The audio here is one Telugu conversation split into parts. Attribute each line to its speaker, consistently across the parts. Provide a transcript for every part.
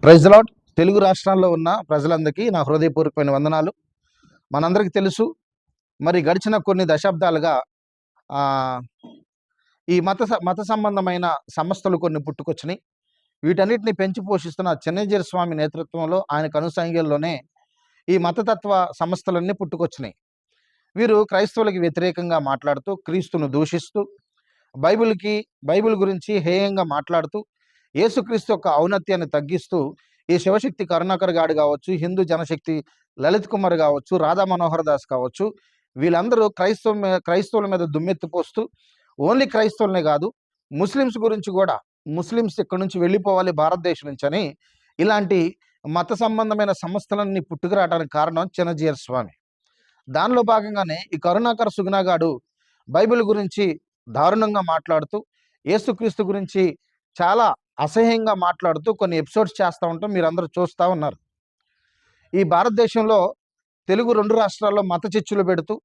Speaker 1: Praise the lord. తెలుగు రాష్ట్రాల్లో ఉన్న ప్రజలందరికీ నా హృదయపూర్వకమైన వందనాలు. మనందరికీ తెలుసు, మరి గడిచిన కొన్ని దశాబ్దాలుగా ఈ మత సంబంధమైన సంస్థలు కొన్ని పుట్టుకొచ్చినాయి. వీటన్నిటిని పెంచి పోషిస్తున్న చెన్నజీర స్వామి నేతృత్వంలో ఆయన కనుసంఖ్యల్లోనే ఈ మతతత్వ సంస్థలన్నీ పుట్టుకొచ్చినాయి. వీరు క్రైస్తవులకి వ్యతిరేకంగా మాట్లాడుతూ, క్రీస్తును దూషిస్తూ, బైబిల్ గురించి హేయంగా మాట్లాడుతూ, యేసుక్రీస్తు యొక్క ఔన్నత్యాన్ని తగ్గిస్తూ, ఈ శివశక్తి కరుణాకర్ గాడు కావచ్చు, హిందూ జనశక్తి లలిత్ కుమార్ కావచ్చు, రాధా మనోహర్ దాస్ కావచ్చు, వీళ్ళందరూ క్రైస్తవుల మీద దుమ్మెత్తిపోస్తూ, ఓన్లీ క్రైస్తవులనే కాదు, ముస్లిమ్స్ గురించి కూడా, ముస్లిమ్స్ ఇక్కడి నుంచి వెళ్ళిపోవాలి భారతదేశం నుంచి అని ఇలాంటి మత సంబంధమైన సంస్థలన్నీ పుట్టుకురావడానికి కారణం చిన్నజీర స్వామి. దానిలో భాగంగానే ఈ కరుణాకర్ సుగుణగాడు బైబిల్ గురించి దారుణంగా మాట్లాడుతూ, యేసుక్రీస్తు గురించి చాలా అసహ్యంగా మాట్లాడుతూ కొన్ని ఎపిసోడ్స్ చేస్తూ ఉంటాం, మీరందరూ చూస్తూ ఉన్నారు. ఈ భారతదేశంలో తెలుగు 2 రాష్ట్రాల్లో మత చిచ్చులు పెడుతూ,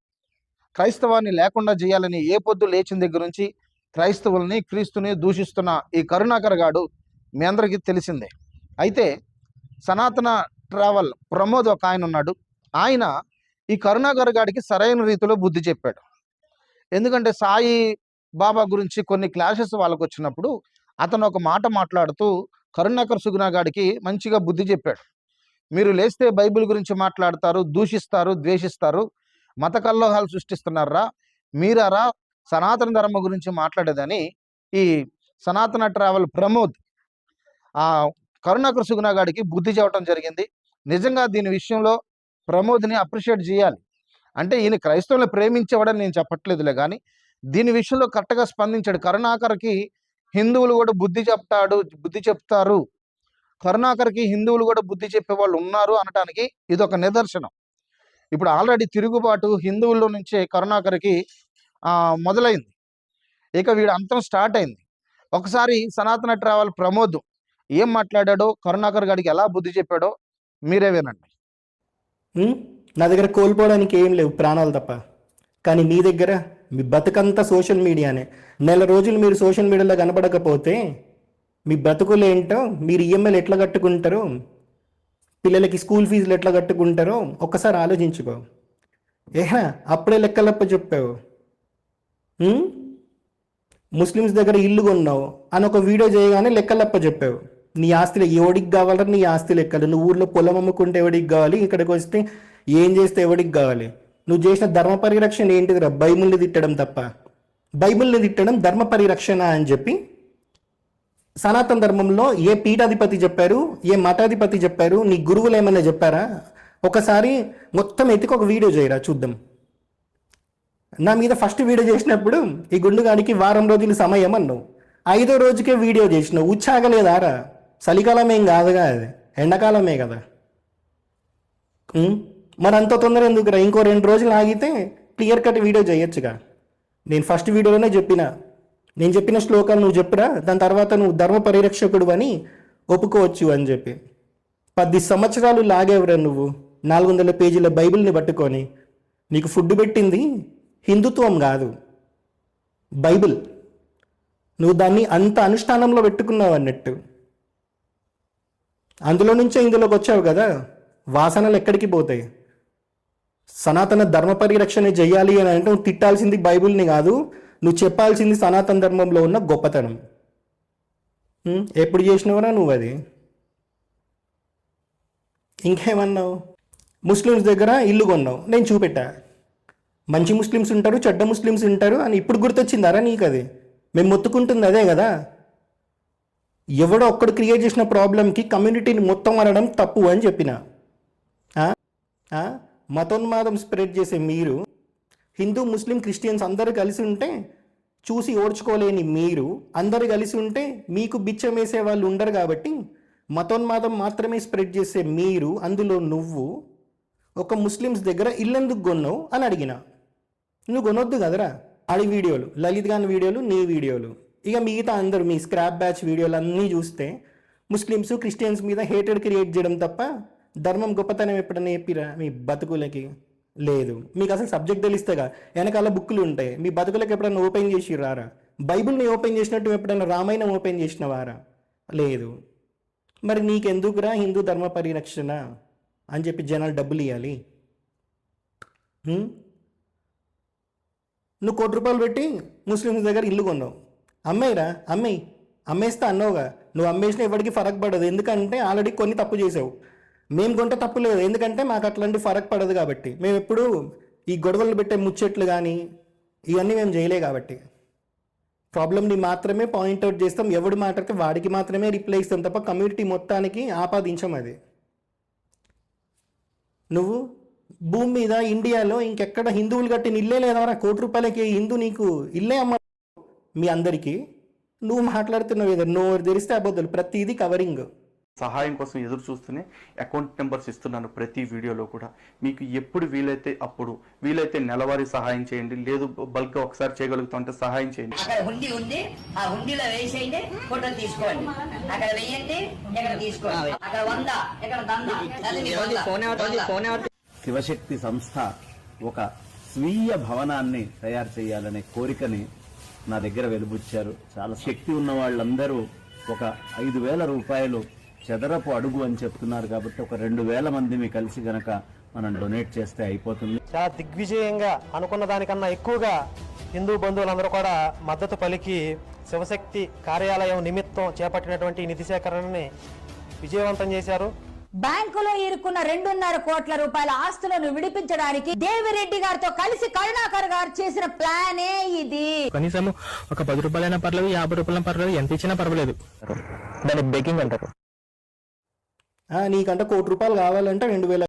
Speaker 1: క్రైస్తవాన్ని లేకుండా చేయాలని ఏ పొద్దు లేచిన దగ్గర నుంచి క్రైస్తవుల్ని, క్రీస్తుని దూషిస్తున్న ఈ కరుణాకర్ గాడు మీ అందరికీ తెలిసిందే. అయితే సనాతన ట్రావెల్ ప్రమోద్ ఒక ఆయన ఉన్నాడు. ఆయన ఈ కరుణాకర్ గాడికి సరైన రీతిలో బుద్ధి చెప్పాడు. ఎందుకంటే సాయి బాబా గురించి కొన్ని క్లాషెస్ వాళ్ళకు వచ్చినప్పుడు అతను ఒక మాట మాట్లాడుతూ కరుణాకర్ సుగుణగాడికి మంచిగా బుద్ధి చెప్పాడు. మీరు లేస్తే బైబిల్ గురించి మాట్లాడతారు, దూషిస్తారు, ద్వేషిస్తారు, మత కల్లోహాలు సృష్టిస్తున్నారా, మీరారా సనాతన ధర్మం గురించి మాట్లాడేదని ఈ సనాతన ట్రావెల్ ప్రమోద్ కరుణాకర్ సుగుణగాడికి బుద్ధి చెప్పడం జరిగింది. నిజంగా దీని విషయంలో ప్రమోద్ని అప్రిషియేట్ చేయాలి. అంటే ఈయన క్రైస్తవులను ప్రేమించేవాడని నేను చెప్పట్లేదులే, కానీ దీని విషయంలో కరెక్ట్గా స్పందించాడు. కరుణాకర్కి హిందువులు కూడా బుద్ధి చెప్తారు, కరుణాకర్కి హిందువులు కూడా బుద్ధి చెప్పేవాళ్ళు ఉన్నారు అనటానికి ఇది ఒక నిదర్శనం. ఇప్పుడు ఆల్రెడీ తిరుగుబాటు హిందువుల్లో నుంచే కరుణాకర్కి మొదలైంది. ఇక వీడు అంతం స్టార్ట్ అయింది. ఒకసారి సనాతన ట్రావెల్ ప్రమోద్ ఏం మాట్లాడాడో, కరుణాకర్ గారికి ఎలా బుద్ధి చెప్పాడో మీరే వినండి.
Speaker 2: నా దగ్గర కోల్పోవడానికి ఏం లేవు, ప్రాణాలు తప్ప. కానీ మీ దగ్గర మీ బతుకంతా సోషల్ మీడియానే. నెల రోజులు మీరు సోషల్ మీడియాలో కనపడకపోతే మీ బతుకులేంటో, మీరు ఈఎంఐలు ఎట్లా కట్టుకుంటారో, పిల్లలకి స్కూల్ ఫీజులు ఎట్లా కట్టుకుంటారో ఒక్కసారి ఆలోచించుకో. అప్పుడే లెక్కలప్ప చెప్పావు. ముస్లిమ్స్ దగ్గర ఇల్లు కొన్నావు అని ఒక వీడియో చేయగానే లెక్కలప్ప చెప్పావు. నీ ఆస్తులు ఎవడికి కావాలని నీ ఆస్తి లెక్కలు. నువ్వు ఊర్లో పొలం అమ్ముకుంటే ఎవడికి కావాలి, ఇక్కడికి వస్తే ఏం చేస్తే ఎవడికి కావాలి. నువ్వు చేసిన ధర్మ పరిరక్షణ ఏంటిదిరా? బైబిల్ని తిట్టడం తప్ప. బైబిల్ని తిట్టడం ధర్మ పరిరక్షణ అని చెప్పి సనాతన ధర్మంలో ఏ పీఠాధిపతి చెప్పారు, ఏ మఠాధిపతి చెప్పారు, నీ గురువులు ఏమన్నా చెప్పారా? ఒకసారి మొత్తం ఎత్తికి ఒక వీడియో చేయరా చూద్దాం. నా మీద ఫస్ట్ వీడియో చేసినప్పుడు ఈ గుండుగానికి వారం రోజులు సమయం అన్నావు. 5వ రోజుకే వీడియో చేసినావు. ఉచ్చాగలేదారా? చలికాలమేం కాదుగా, అది ఎండాకాలమే కదా. మరి అంత తొందర ఎందుకురా? ఇంకో 2 రోజులు ఆగితే క్లియర్ కట్ వీడియో చేయొచ్చుగా. నేను ఫస్ట్ వీడియోలోనే నేను చెప్పిన శ్లోకాలు నువ్వు చెప్పురా, దాని తర్వాత నువ్వు ధర్మ పరిరక్షకుడు అని ఒప్పుకోవచ్చు అని చెప్పి. 10 సంవత్సరాలు లాగేవరా నువ్వు 400 పేజీల బైబిల్ని పట్టుకొని. నీకు ఫుడ్ పెట్టింది హిందుత్వం కాదు, బైబిల్. నువ్వు దాన్ని అంత అనుష్ఠానంలో పెట్టుకున్నావు అన్నట్టు. అందులో నుంచే ఇందులోకి వచ్చావు కదా. వాసనలు ఎక్కడికి పోతాయి? సనాతన ధర్మ పరిరక్షణ చెయ్యాలి అని అంటే నువ్వు తిట్టాల్సింది బైబిల్ని కాదు, నువ్వు చెప్పాల్సింది సనాతన ధర్మంలో ఉన్న గొప్పతనం. ఎప్పుడు చేసినవరా నువ్వు అది? ఇంకేమన్నావు? ముస్లిమ్స్ దగ్గర ఇల్లు కొన్నావు, నేను చూపెట్టా. మంచి ముస్లిమ్స్ ఉంటారు, చెడ్డ ముస్లిమ్స్ ఉంటారు అని ఇప్పుడు గుర్తొచ్చిందారా నీకు? అది మేము మొత్తుకుంటుంది అదే కదా. ఎవడో ఒక్కడు క్రియేట్ చేసిన ప్రాబ్లంకి కమ్యూనిటీని మొత్తం అనడం తప్పు అని చెప్పిన. మతోన్మాదం స్ప్రెడ్ చేసే మీరు, హిందూ ముస్లిం క్రిస్టియన్స్ అందరూ కలిసి ఉంటే చూసి ఓడ్చుకోలేని మీరు, అందరు కలిసి ఉంటే మీకు బిచ్చం వేసే వాళ్ళు ఉండరు కాబట్టి మతోన్మాదం మాత్రమే స్ప్రెడ్ చేసే మీరు, అందులో నువ్వు ఒక ముస్లిమ్స్ దగ్గర ఇల్లెందుకు కొన్నావు అని అడిగిన. నువ్వు కొనొద్దు కదరా. ఆడి వీడియోలు, లలిత్ గాని వీడియోలు, నీ వీడియోలు, ఇక మిగతా అందరూ మీ స్క్రాప్ బ్యాచ్ వీడియోలు అన్నీ చూస్తే ముస్లిమ్స్ క్రిస్టియన్స్ మీద హేటెడ్ క్రియేట్ చేయడం తప్ప ధర్మం గొప్పతనం ఎప్పుడైనా చెప్పిరా మీ బతుకులకి? లేదు. మీకు అసలు సబ్జెక్ట్ తెలిస్తేగా వెనకాల బుక్కులు ఉంటాయి. మీ బతుకులకు ఎప్పుడైనా ఓపెన్ చేసి రారా? బైబిల్ని ఓపెన్ చేసినట్టు ఎప్పుడైనా రామాయణం ఓపెన్ చేసినవారా? లేదు. మరి నీకెందుకురా హిందూ ధర్మ పరిరక్షణ అని చెప్పి జనాలు డబ్బులు ఇవ్వాలి? నువ్వు ₹1 పెట్టి ముస్లిమ్స్ దగ్గర ఇల్లు కొన్నావు, అమ్మేరా అమ్మేస్తా అన్నావుగా. నువ్వు అమ్మేసినా ఎవరికి ఫరక్ పడదు, ఎందుకంటే ఆల్రెడీ కొన్ని తప్పు చేసావు. మేము కొంటే తప్పు లేదు, ఎందుకంటే మాకు అట్లాంటి ఫరక్ పడదు కాబట్టి. మేము ఎప్పుడు ఈ గొడవలు పెట్టే ముచ్చట్లు కానీ ఇవన్నీ మేము చేయలే కాబట్టి ప్రాబ్లమ్ని మాత్రమే పాయింట్అవుట్ చేస్తాం. ఎవడు మాటకి వాడికి మాత్రమే రిప్లై ఇస్తాం తప్ప కమ్యూనిటీ మొత్తానికి ఆపాదించం. అది నువ్వు భూమి మీద ఇండియాలో ఇంకెక్కడ హిందువులు కట్టిన ఇల్లే లేదవరా? ₹1 హిందూ నీకు ఇల్లే అమ్మ మీ అందరికీ. నువ్వు మాట్లాడుతున్నావు ఏదో నోరు తెరిస్తే అబద్ధాలు, ప్రతిదీ కవరింగ్.
Speaker 3: సహాయం కోసం ఎదురు చూస్తూనే అకౌంట్ నెంబర్స్ ఇస్తున్నాను ప్రతి వీడియోలో కూడా. మీకు ఎప్పుడు వీలైతే అప్పుడు, వీలైతే నెలవారీ సహాయం చేయండి, లేదు బల్క్ ఒకసారి చేయగలుగుతాం అంటే సహాయం చేయండి.
Speaker 4: అక్కడ హుండీ ఉంది, ఆ హుండీలో వేసేయండి, ఫోటో తీసుకోండి. అక్కడ వేయండి, ఇక్కడ తీసుకోండి. అక్కడ 100, ఇక్కడ 100.
Speaker 5: శివశక్తి సంస్థ ఒక స్వీయ భవనాన్ని తయారు చేయాలనే కోరికని నా దగ్గర వెలుబుచ్చారు. చాలా శక్తి ఉన్న వాళ్ళందరూ ఒక ₹5,000 చదరపు అడుగు అని చెప్తున్నారు కాబట్టి ఒక 2,000 మంది కలిసి గనక మనం డొనేట్ చేస్తే అయిపోతుంది.
Speaker 6: చాలా దిగ్విజయంగా అనుకున్న దానికన్నా ఎక్కువగా హిందూ బంధువులందరూ కూడా మద్దతు పలికి శివశక్తి కార్యాలయం నిమిత్తం చేపట్టినటువంటి నిధి సేకరణని విజయవంతం చేశారు.
Speaker 7: బ్యాంకులో ఇరుక్కున్న ₹2.5 కోట్ల ఆస్తులను విడిపించడానికి దేవిరెడ్డి గారితో కలిసి కరుణాకర్ గారు చేసిన ప్లానే ఇది.
Speaker 8: కనీసం ఒక ₹10 పర్లేదు, ₹50 పర్లేదు, ఎంత ఇచ్చినా పర్వాలేదు. దాన్ని బెగ్గింగ్ అంటారు.
Speaker 2: నీకంటే ₹1 కావాలంటే 2,000